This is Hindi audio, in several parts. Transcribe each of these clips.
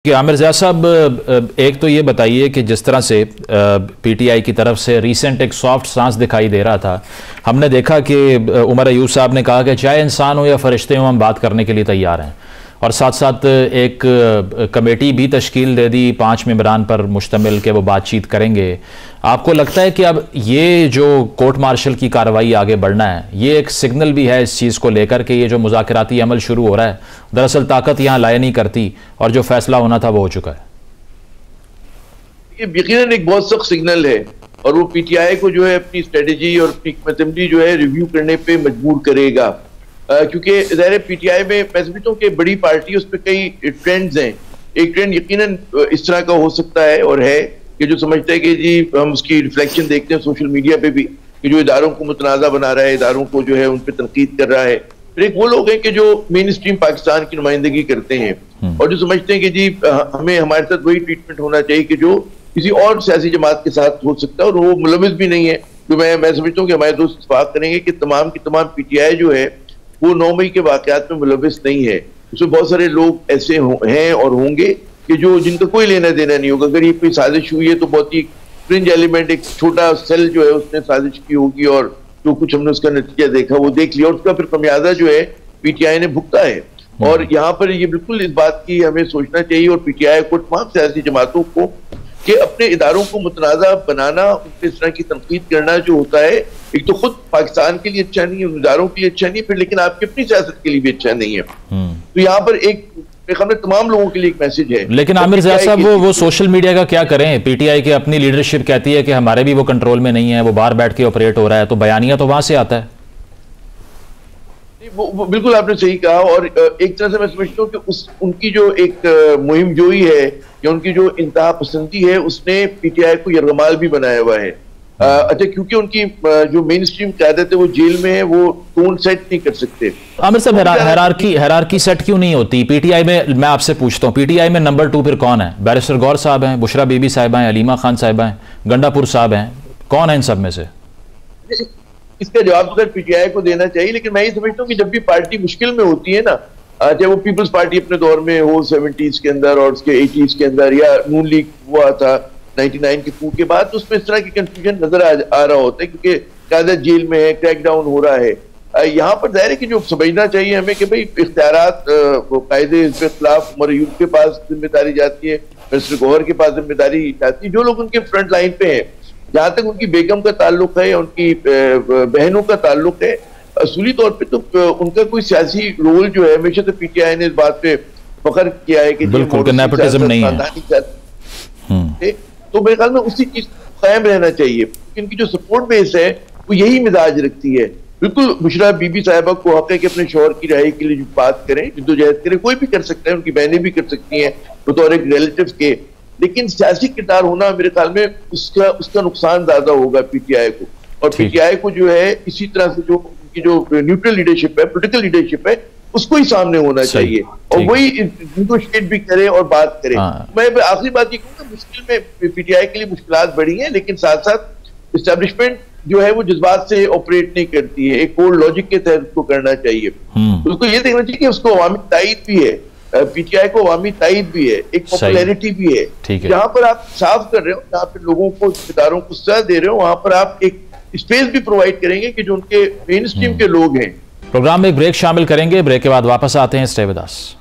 कि आमिर ज़िया साहब, एक तो ये बताइए कि जिस तरह से पीटीआई की तरफ से रीसेंट एक सॉफ्ट सांस दिखाई दे रहा था, हमने देखा कि उमर अयूब साहब ने कहा कि चाहे इंसान हो या फरिश्ते हो हम बात करने के लिए तैयार हैं, और साथ साथ एक कमेटी भी तश्कील दे दी 5 मेंबरान पर मुश्तमिल के वो बातचीत करेंगे। आपको लगता है कि अब ये जो कोर्ट मार्शल की कार्रवाई आगे बढ़ना है, ये एक सिग्नल भी है इस चीज़ को लेकर कि ये जो मुज़ाकराती अमल शुरू हो रहा है, दरअसल ताकत यहाँ लाया नहीं करती और जो फैसला होना था वो हो चुका है? ये यकीनन एक बहुत सख्त सिग्नल है और वो पीटीआई को जो है अपनी स्ट्रेटेजी और अपनी असेंबली जो है रिव्यू करने पे मजबूर करेगा, क्योंकि ज़ाहिर पीटीआई में मैं समझता हूँ कि बड़ी पार्टी उस पर कई ट्रेंड्स हैं। एक ट्रेंड यकीनन इस तरह का हो सकता है और है कि जो समझते हैं कि जी हम उसकी रिफ्लेक्शन देखते हैं सोशल मीडिया पे भी कि जो इदारों को मुतनाज़ा बना रहा है, इदारों को जो है उन पर तनकीद कर रहा है। फिर एक वो लोग हैं कि जो मेन स्ट्रीम पाकिस्तान की नुमाइंदगी करते हैं और जो समझते हैं कि जी हमें हमारे साथ वही ट्रीटमेंट होना चाहिए कि जो किसी और सियासी जमात के साथ हो सकता है, और वो मुलविस भी नहीं है। जो मैं समझता हूँ कि हमारे दोस्त इत्तेफाक करेंगे कि तमाम की तमाम पीटीआई जो है वो 9 मई के वाकयात में मुलविस नहीं है। उसमें बहुत सारे लोग ऐसे हैं और होंगे कि जो जिनका कोई लेना देना नहीं होगा। अगर ये कोई साजिश हुई है तो बहुत ही फ्रिंज एलिमेंट, एक छोटा सेल जो है उसने साजिश की होगी और जो कुछ हमने उसका नतीजा देखा वो देख लिया और उसका फिर खमियाजा जो है पीटीआई ने भुगता है। और यहाँ पर ये बिल्कुल इस बात की हमें सोचना चाहिए और पीटीआई को तमाम सियासी जमातों को कि अपने इदारों को मुतनाज़ा बनाना, उनके इस तरह की तनकीद करना जो होता है, एक तो खुद पाकिस्तान के लिए अच्छा नहीं है, उन इदारों के लिए अच्छा नहीं है, फिर लेकिन आपकी अपनी सियासत के लिए भी अच्छा नहीं है। तो यहाँ पर एक तमाम लोगों के लिए एक मैसेज है। लेकिन आमिर ज़िया साहब, वो सोशल मीडिया का क्या करें? पीटीआई की अपनी लीडरशिप कहती है कि हमारे भी वो कंट्रोल में नहीं है, वो बाहर बैठ के ऑपरेट हो रहा है, तो बयानिया तो वहां से आता है। वो बिल्कुल आपने सही कहा और एक तरह से मैं समझता हूँ कि उनकी जो एक मुहिम जोई है या उनकी जो इंतहा पसंदी है उसने पीटीआई को यरगमाल भी बनाया हुआ है। अच्छा, क्योंकि उनकी जो मेन स्ट्रीम क़यादत है वो जेल में है, वो टोन सेट नहीं कर सकते। आमिर साहब, हायरार्की सेट क्यों नहीं होती पीटीआई में? मैं आपसे पूछता हूँ, पीटीआई में नंबर 2 फिर कौन है? बैरिस्टर गौर साहब हैं, बुशरा बीबी साहिबा हैं, अलीमा खान साहिबा हैं, गंडापुर साहब हैं, कौन है इन सब में से? इसका जवाब तो पीटीआई को देना चाहिए, लेकिन मैं ये समझता हूँ कि जब भी पार्टी मुश्किल में होती है ना, चाहे वो पीपल्स पार्टी अपने दौर में हो 70s के अंदर और उसके 80s के अंदर, या नून लीग हुआ था 99 के coup के बाद, तो उसमें इस तरह की कंफ्यूजन नजर आ रहा होता है क्योंकि क़यादत जेल में है, क्रैकडाउन हो रहा है। यहाँ पर जाहिर है कि जो समझना चाहिए हमें कि भाई इख्तियारात कायदे के खिलाफ उमर अयूब के पास जिम्मेदारी जाती है, मिनिस्टर गौहर के पास जिम्मेदारी जाती है, जो लोग उनके फ्रंट लाइन पे हैं। जहाँ तक उनकी बेगम का ताल्लुक है, उनकी बहनों का ताल्लुक है, असूली तौर पे तो उनका कोई सियासी रोल जो है, हमेशा तो पीटीआई ने इस बात पे फख्र किया है कि नेपोटिज्म नहीं है। तो मेरे ख्याल में उसी चीज कायम रहना चाहिए। इनकी जो सपोर्ट बेस है वो यही मिजाज रखती है। बिल्कुल बुशरा बीबी साहिबा को हक है कि अपने शौहर की रहाई के लिए बात करें, जद्दोजहद करें, कोई भी कर सकता है, उनकी बहनें भी कर सकती हैं बतौर एक रिलेटिव के, लेकिन सियासी किरदार होना मेरे ख्याल में उसका नुकसान ज्यादा होगा पीटीआई को। और पीटीआई को जो है इसी तरह से जो उनकी जो न्यूट्रल लीडरशिप है, पोलिटिकल लीडरशिप है, उसको ही सामने होना चाहिए और वही नेगोशिएट भी करे और बात करे। मैं आखिरी बात ये कहूँगा, मुश्किल में पीटीआई के लिए मुश्किलात बढ़ी हैं, लेकिन साथ साथ इस्टेब्लिशमेंट जो है वो जज्बात से ऑपरेट नहीं करती है, एक कोड लॉजिक के तहत उसको करना चाहिए। उसको ये देखना चाहिए कि उसको अवामी तायद भी है, पीटीआई को अवामी तायद भी है, एक पॉपुलैरिटी भी है। जहां पर आप साफ कर रहे हो, जहाँ पे लोगों को, इदारों को सजा दे रहे हो, वहां पर आप एक स्पेस भी प्रोवाइड करेंगे कि जो उनके मेन स्ट्रीम के लोग हैं। प्रोग्राम में एक ब्रेक शामिल करेंगे, ब्रेक के बाद वापस आते हैं। Stay with us.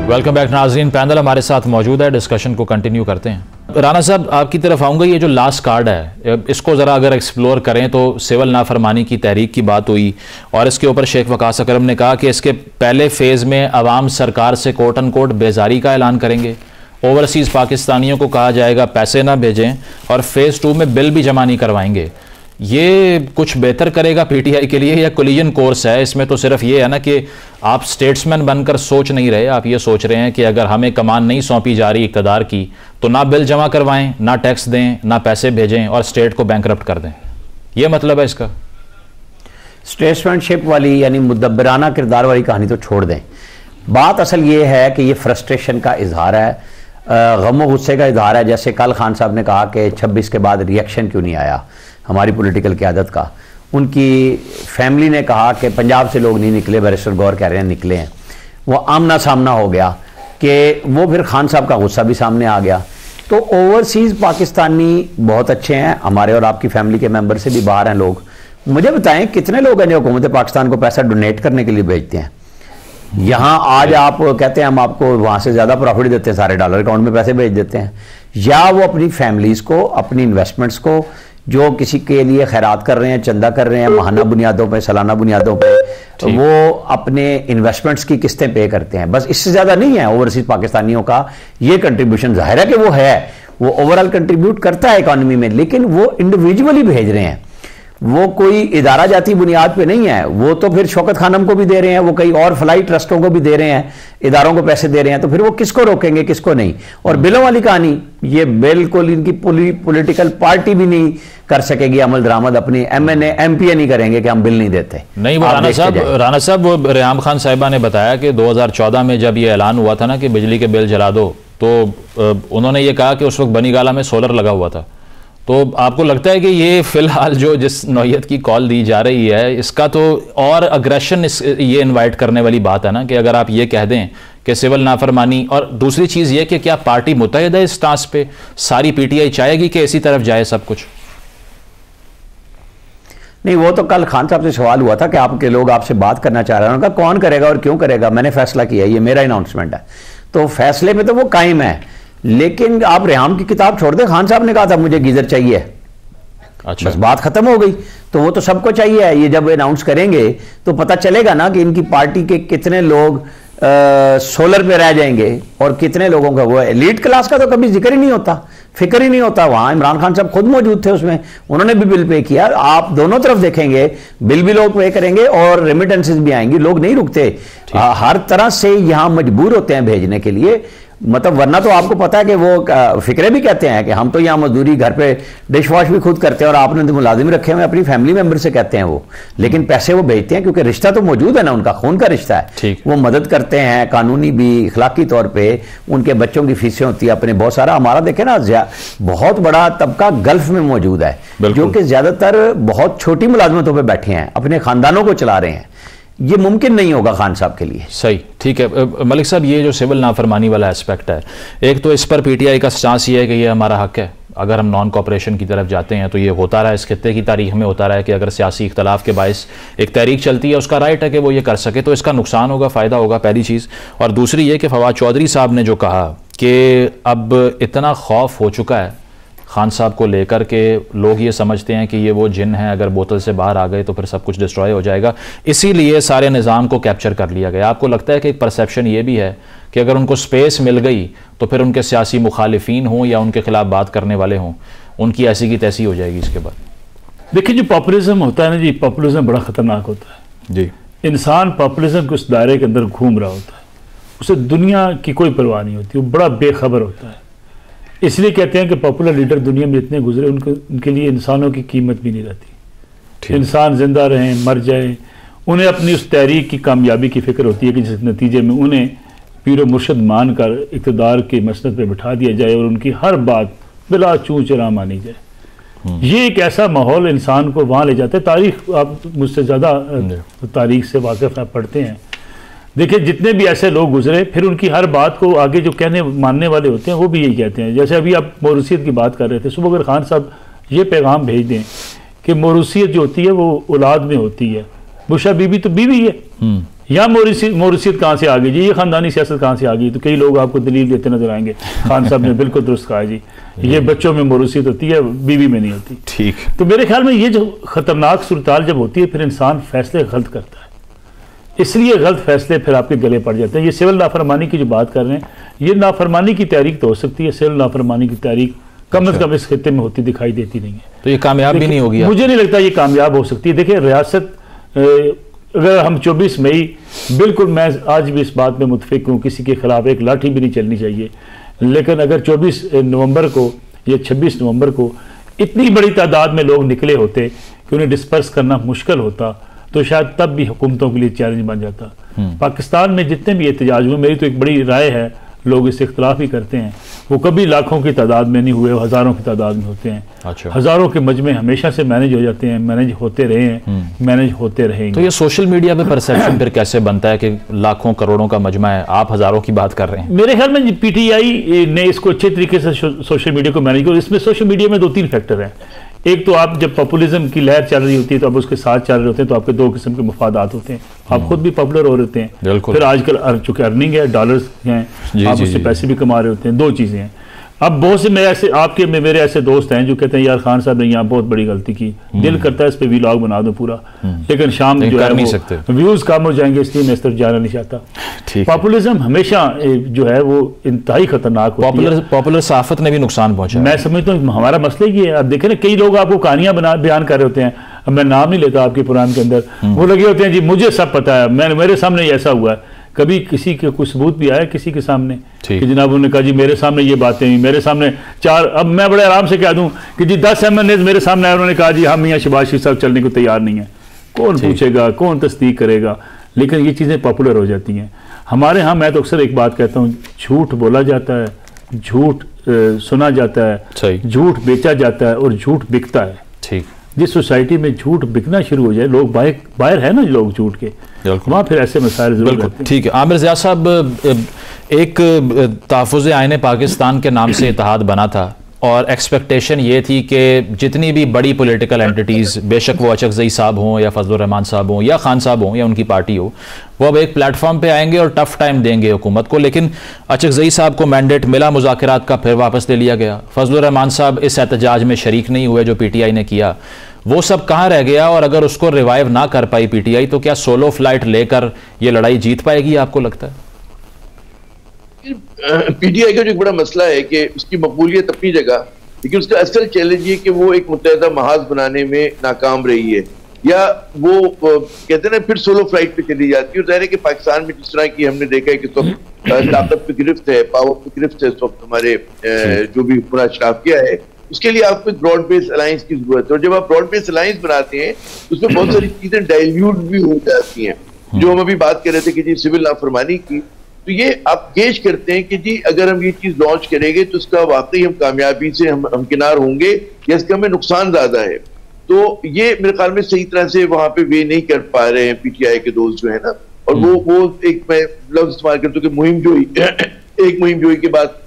Welcome back नाज़रीन, पैनल हमारे साथ मौजूद है, डिस्कशन को कंटिन्यू करते हैं। राना साहब, आपकी तरफ आऊँगा। ये जो लास्ट कार्ड है, इसको ज़रा अगर एक्सप्लोर करें तो सिविल नाफरमानी की तहरीक की बात हुई और इसके ऊपर शेख वकास अकरम ने कहा कि इसके पहले फेज़ में अवाम सरकार से कोट एंड कोट बेजारी का ऐलान करेंगे, ओवरसीज़ पाकिस्तानियों को कहा जाएगा पैसे ना भेजें, और फेज़ 2 में बिल भी जमा नहीं करवाएंगे। ये कुछ बेहतर करेगा पीटीआई के लिए या कोलिजन कोर्स है? इसमें तो सिर्फ ये है ना कि आप स्टेट्समैन बनकर सोच नहीं रहे, आप ये सोच रहे हैं कि अगर हमें कमान नहीं सौंपी जा रही इक़्तिदार की तो ना बिल जमा करवाएं, ना टैक्स दें, ना पैसे भेजें और स्टेट को बैंकरप्ट कर दें। ये मतलब है इसका? स्टेट्समैनशिप वाली यानी मुदब्बराना किरदार वाली कहानी तो छोड़ दें। बात असल ये है कि ये फ्रस्ट्रेशन का इजहार है, गम गुस्से का इजहार है। जैसे कल खान साहब ने कहा कि 26 के बाद रिएक्शन क्यों नहीं आया, हमारी पॉलिटिकल क़यादत का। उनकी फैमिली ने कहा कि पंजाब से लोग नहीं निकले, बैरिस्टर गौर कह रहे हैं निकले हैं। वो आमना सामना हो गया कि वो फिर खान साहब का गुस्सा भी सामने आ गया। तो ओवरसीज़ पाकिस्तानी बहुत अच्छे हैं, हमारे और आपकी फैमिली के मेंबर से भी बाहर हैं लोग। मुझे बताएं कितने लोग हैं जो हुकूमत पाकिस्तान को पैसा डोनेट करने के लिए भेजते हैं? यहाँ आज आप कहते हैं हम आपको वहाँ से ज़्यादा प्रॉफिट देते हैं, सारे डॉलर अकाउंट में पैसे भेज देते हैं, या वो अपनी फैमिलीज़ को, अपनी इन्वेस्टमेंट्स को, जो किसी के लिए खैरात कर रहे हैं, चंदा कर रहे हैं, माहाना बुनियादों पे, सालाना बुनियादों पे, वो अपने इन्वेस्टमेंट्स की किस्तें पे करते हैं। बस इससे ज़्यादा नहीं है ओवरसीज पाकिस्तानियों का ये कंट्रीब्यूशन। जाहिर है कि वो है, वो ओवरऑल कंट्रीब्यूट करता है इकॉनमी में, लेकिन वो इंडिविजुअली भेज रहे हैं, वो कोई इदारा जाती बुनियाद पे नहीं है। वो तो फिर शौकत खानम को भी दे रहे हैं, वो कई और फलाई ट्रस्टों को भी दे रहे हैं, इदारों को पैसे दे रहे हैं, तो फिर वो किसको रोकेंगे, किसको नहीं। और बिलों वाली कहानी, ये बिल्कुल इनकी पॉलिटिकल पार्टी भी नहीं कर सकेगी अमल दरामद, अपनी MNA MPA नहीं करेंगे कि हम बिल नहीं देते। नहीं, वो राना साहब वो रेहाम खान साहिबा ने बताया कि 2014 में जब ये ऐलान हुआ था ना कि बिजली के बिल जला दो, तो उन्होंने ये कहा कि उस वक्त बनीगाला में सोलर लगा हुआ था। तो आपको लगता है कि ये फिलहाल जो जिस नौयत की कॉल दी जा रही है, इसका तो और अग्रेशन ये इनवाइट करने वाली बात है ना, कि अगर आप ये कह दें कि सिविल नाफरमानी, और दूसरी चीज़ ये कि क्या पार्टी मुतहद है इस टास्क पे? सारी PTI चाहेगी कि इसी तरफ जाए सब कुछ? नहीं, वो तो कल खान साहब से सवाल हुआ था कि आपके लोग आपसे बात करना चाह रहे हैं, उनका कौन करेगा और क्यों करेगा? मैंने फैसला किया, ये मेरा अनाउंसमेंट है, तो फैसले में तो वो कायम है। लेकिन आप रेहाम की किताब छोड़ दें, खान साहब ने कहा था मुझे गीजर चाहिए, अच्छा, बस बात खत्म हो गई। तो वो तो सबको चाहिए है, ये जब अनाउंस करेंगे तो पता चलेगा ना कि इनकी पार्टी के कितने लोग सोलर पे रह जाएंगे और कितने लोगों का। वो एलीट क्लास का तो कभी जिक्र ही नहीं होता, फिक्र ही नहीं होता। वहां इमरान खान साहब खुद मौजूद थे, उसमें उन्होंने भी बिल पे किया। आप दोनों तरफ देखेंगे, बिल भी लोग पे करेंगे और रेमिटेंसेस भी आएंगी, लोग नहीं रुकते, हर तरह से यहां मजबूर होते हैं भेजने के लिए। मतलब वरना तो आपको पता है कि वो फिक्रे भी कहते हैं कि हम तो यहाँ मजदूरी, घर पे डिश वॉश भी खुद करते हैं और आपने तो मुलाजिम रखे हुए, अपनी फैमिली मेंबर से कहते हैं वो, लेकिन पैसे वो भेजते हैं क्योंकि रिश्ता तो मौजूद है ना, उनका खून का रिश्ता है। वो मदद करते हैं कानूनी भी, इखलाकी तौर पर। उनके बच्चों की फीसें होती है अपने, बहुत सारा। हमारा देखें ना, बहुत बड़ा तबका गल्फ में मौजूद है, जो कि ज्यादातर बहुत छोटी मुलाजमतों पर बैठे हैं, अपने खानदानों को चला रहे हैं। ये मुमकिन नहीं होगा खान साहब के लिए। सही, ठीक है मलिक साहब, ये जो सिविल नाफरमानी वाला एस्पेक्ट है, एक तो इस पर PTI का स्टांस ये है कि ये हमारा हक है। अगर हम नॉन कॉपरेशन की तरफ जाते हैं तो ये होता रहा है, इस खित्ते की तारीख में होता रहा है कि अगर सियासी इख्तलाफ के बायस एक तहरीक चलती है, उसका राइट है कि वो ये कर सके, तो इसका नुकसान होगा, फ़ायदा होगा, पहली चीज़। और दूसरी ये कि फवाद चौधरी साहब ने जो कहा कि अब इतना खौफ हो चुका है खान साहब को लेकर के, लोग ये समझते हैं कि ये वो जिन है, अगर बोतल से बाहर आ गए तो फिर सब कुछ डिस्ट्रॉय हो जाएगा, इसीलिए सारे निज़ाम को कैप्चर कर लिया गया। आपको लगता है कि एक परसेप्शन ये भी है कि अगर उनको स्पेस मिल गई तो फिर उनके सियासी मुखालिफिन हों या उनके खिलाफ बात करने वाले हों, उनकी ऐसी की तैसी हो जाएगी इसके बाद? देखिए, जो पॉपुलिज्म होता है ना जी, पॉपुलिज्म बड़ा ख़तरनाक होता है जी। इंसान पॉपुलिज्म के उस दायरे के अंदर घूम रहा होता है, उसे दुनिया की कोई परवाह नहीं होती, वो बड़ा बेखबर होता है। इसलिए कहते हैं कि पॉपुलर लीडर दुनिया में इतने गुजरे, उनके लिए इंसानों की कीमत भी नहीं रहती। इंसान जिंदा रहें, मर जाए, उन्हें अपनी उस तहरीक की कामयाबी की फिक्र होती है कि जिस नतीजे में उन्हें पीर मुर्शद मानकर इक़्तिदार के मसनद पर बिठा दिया जाए और उनकी हर बात बिला चूं चरा मानी जाए। ये एक ऐसा माहौल इंसान को वहाँ ले जाता है। तारीख, आप मुझसे ज़्यादा तारीख से वाकिफ़ आप पढ़ते हैं, देखिए जितने भी ऐसे लोग गुजरे, फिर उनकी हर बात को आगे जो कहने मानने वाले होते हैं वो भी यही कहते हैं। जैसे अभी आप मौरूसियत की बात कर रहे थे, सुबह अगर खान साहब ये पैगाम भेज दें कि मौरूसियत जो होती है वो औलाद में होती है, बुशा बीबी तो बीवी है, या मौरूसियत कहाँ से आ गई जी, ये ख़ानदानी सियासत कहाँ से आ गई? तो कई लोग आपको दलील देते नजर आएंगे। खान साहब ने बिल्कुल दुरुस्त कहा जी, ये बच्चों में मौरूसियत होती है, बीवी में नहीं होती। ठीक। तो मेरे ख्याल में ये जो ख़तरनाक सूरत जब होती है, फिर इंसान फैसले गलत करता है, इसलिए गलत फैसले फिर आपके गले पड़ जाते हैं। ये सिविल नाफरमानी की जो बात कर रहे हैं, ये नाफरमानी की तहरीक तो हो सकती है, सिविल नाफरमानी की तहरीक कम से कम इस खित्ते में होती दिखाई देती नहीं है। तो ये कामयाब भी नहीं होगी? मुझे नहीं लगता ये कामयाब हो सकती है। देखिए, रियासत, अगर हम 24 मई, बिल्कुल मैं आज भी इस बात में मुतफिक हूँ, किसी के खिलाफ एक लाठी भी नहीं चलनी चाहिए, लेकिन अगर 24 नवंबर को या 26 नवंबर को इतनी बड़ी तादाद में लोग निकले होते कि उन्हें डिस्पर्स करना मुश्किल होता, तो शायद तब भी हुकूमतों के लिए चैलेंज बन जाता। पाकिस्तान में जितने भी एहतजाज हुए, मेरी तो एक बड़ी राय है, लोग इससे इख्तलाफ ही करते हैं, वो कभी लाखों की तादाद में नहीं हुए, वो हज़ारों की तादाद में होते हैं। अच्छा। हज़ारों के मजमे हमेशा से मैनेज हो जाते हैं, मैनेज होते रहे हैं, मैनेज होते रहेंगे। तो ये सोशल मीडिया पे परसेप्शन फिर कैसे बनता है कि लाखों करोड़ों का मजमा है, आप हज़ारों की बात कर रहे हैं? मेरे ख्याल में PTI ने इसको अच्छे तरीके से सोशल मीडिया को मैनेज किया। इसमें सोशल मीडिया में 2-3 फैक्टर हैं। एक तो आप जब पॉपुलिज्म की लहर चल रही होती है तो आप उसके साथ चल रहे होते हैं, तो आपके 2 किस्म के मफादात होते हैं, आप खुद भी पॉपुलर हो रहे हैं, फिर आजकल चूंकि अर्निंग है, डॉलर्स हैं, आप उससे पैसे भी कमा रहे होते हैं, 2 चीज़ें हैं। अब बहुत से मेरे ऐसे दोस्त हैं जो कहते हैं यार खान साहब ने यहाँ बहुत बड़ी गलती की, दिल करता है इस पे व्लॉग बना दो पूरा, लेकिन शाम जो है वो व्यूज कम हो जाएंगे, इसलिए मैं इस तरफ जाना नहीं चाहता। पॉपुलिज्म हमेशा जो है वो इंतहाई खतरनाक होती है। पॉपुलर सहाफत ने भी नुकसान पहुंचा। मैं समझता हूँ हमारा मसला ये है। अब देखें ना, कई लोग आपको कहानियां बयान कर रहे होते हैं, अब मैं नाम नहीं लेता आपके पुराण के अंदर, वो लगे होते हैं जी मुझे सब पता है, मेरे सामने ऐसा हुआ है। कभी किसी के कुछ सबूत भी आया किसी के सामने कि जनाब उन्होंने कहा जी मेरे सामने ये बातें हुई, मेरे सामने 4, अब मैं बड़े आराम से कह दूं कि जी 10 MNA मेरे सामने आए, उन्होंने कहा जी हम मियां शहबाज शरीफ साहब चलने को तैयार नहीं है। कौन पूछेगा, कौन तस्दीक करेगा? लेकिन ये चीज़ें पॉपुलर हो जाती हैं हमारे यहाँ। मैं तो अक्सर एक बात कहता हूँ, झूठ बोला जाता है, झूठ सुना जाता है, झूठ बेचा जाता है और झूठ बिकता है। ठीक, जिस सोसाइटी में झूठ बिकना शुरू हो जाए, लोग बाहर है ना लोग झूठ के, वहाँ फिर ऐसे मसाइल जरूर होते हैं। ठीक है आमिर ज़िया साहब, एक तहफ़्फ़ुज़ आईन पाकिस्तान के नाम से इत्तेहाद बना था और एक्सपेक्टेशन ये थी कि जितनी भी बड़ी पॉलिटिकल एंटिटीज़, बेशक वो अचकज़ई साहब हों या फजलुर रहमान साहब हों या खान साहब हों या उनकी पार्टी हो, वो अब एक प्लेटफॉर्म पे आएंगे और टफ टाइम देंगे हुकूमत को। लेकिन अचकज़ई साहब को मैंडेट मिला मुज़ाकरात का, फिर वापस ले लिया गया। फजलुर रहमान साहब इस एहतजाज में शरीक नहीं हुए जो PTI ने किया, वो सब कहाँ रह गया? और अगर उसको रिवाइव ना कर पाई PTI तो क्या सोलो फ्लाइट लेकर ये लड़ाई जीत पाएगी, आपको लगता है? PTI का जो एक बड़ा मसला है कि उसकी मकबूलियत अपनी जगह, लेकिन उसका असल चैलेंज ये कि वो एक मुत्तहदा महाज बनाने में नाकाम रही है, या वो कहते हैं ना फिर सोलो फ्लाइट पे चली जाती है। और जाहिर है कि पाकिस्तान में जिस तरह की हमने देखा है कि तो ताकत पे गिरफ्त है, पावर पे गिरफ्त है, तो हमारे जो भी पूरा शराब किया है, उसके लिए आपको ब्रॉड बेस अलायंस की जरूरत है। और जब आप ब्रॉड बेस अलायंस बनाते हैं तो उसमें बहुत सारी चीजें डाइल्यूट भी हो जाती हैं, जो हम अभी बात कर रहे थे कि जी सिविल नाफरमानी की, तो ये आप गेज करते हैं कि जी अगर हम ये चीज लॉन्च करेंगे तो उसका वाकई हम कामयाबी से हम हमकिनार होंगे या इसका हमें नुकसान ज्यादा है। तो ये मेरे ख्याल में सही तरह से वहां पे वे नहीं कर पा रहे हैं PTI के दोस्त जो है ना। और वो एक मैं लफ्ज इस्तेमाल करता हूँ कि मुहिम जोई एक मुहिम जोई के बाद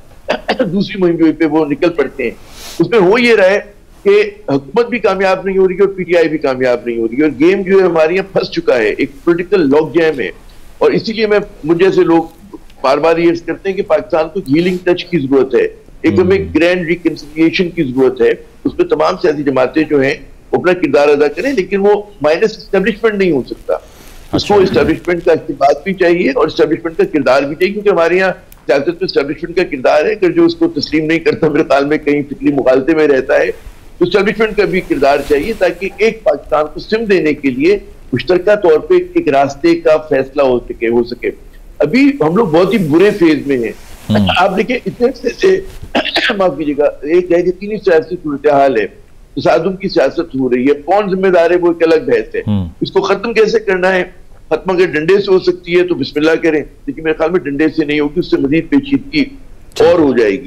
दूसरी मुहिम जोई पे वो निकल पड़ते हैं। उसमें हो ये रहा है कि हुकूमत भी कामयाब नहीं हो रही है और PTI भी कामयाब नहीं हो रही है, और गेम जो है हमारे यहाँ फंस चुका है, एक पॉलिटिकल लॉक जैम है। और इसीलिए मैं मुझे जैसे लोग बार बार ये करते हैं कि पाकिस्तान को हीलिंग टच की जरूरत है, एक हमें ग्रैंड रिकंसिलिएशन की जरूरत है। उसमें तमाम सियासी जमातें जो हैं अपना किरदार अदा करें, लेकिन वो माइनस एस्टेब्लिशमेंट नहीं हो सकता। उसको एस्टेब्लिशमेंट का इस्तेमाल भी चाहिए और एस्टेब्लिशमेंट का किरदार भी चाहिए, क्योंकि हमारे यहाँ सियासत में एस्टेब्लिशमेंट का किरदार है कि जो उसको तस्लीम नहीं करता, मेरे ख्याल में कहीं फिक्री मुखालते में रहता है। तो एस्टेब्लिशमेंट का भी किरदार चाहिए ताकि एक पाकिस्तान को सिम देने के लिए मुश्तरका तौर पे एक रास्ते का फैसला हो सके। अभी हम लोग बहुत ही बुरे फेज में हैं। आप देखिए इतने से माफ कीजिएगा, एक तीन सियासी सूरत हाल है, तसादुम की सियासत हो रही है, कौन जिम्मेदार है वो एक अलग बहस है। इसको खत्म कैसे करना है? खत्म अगर डंडे से हो सकती है तो बिस्मिल्लाह करें, लेकिन मेरे ख्याल में डंडे से नहीं होगी, उससे मजीद पेचीदगी और हो जाएगी।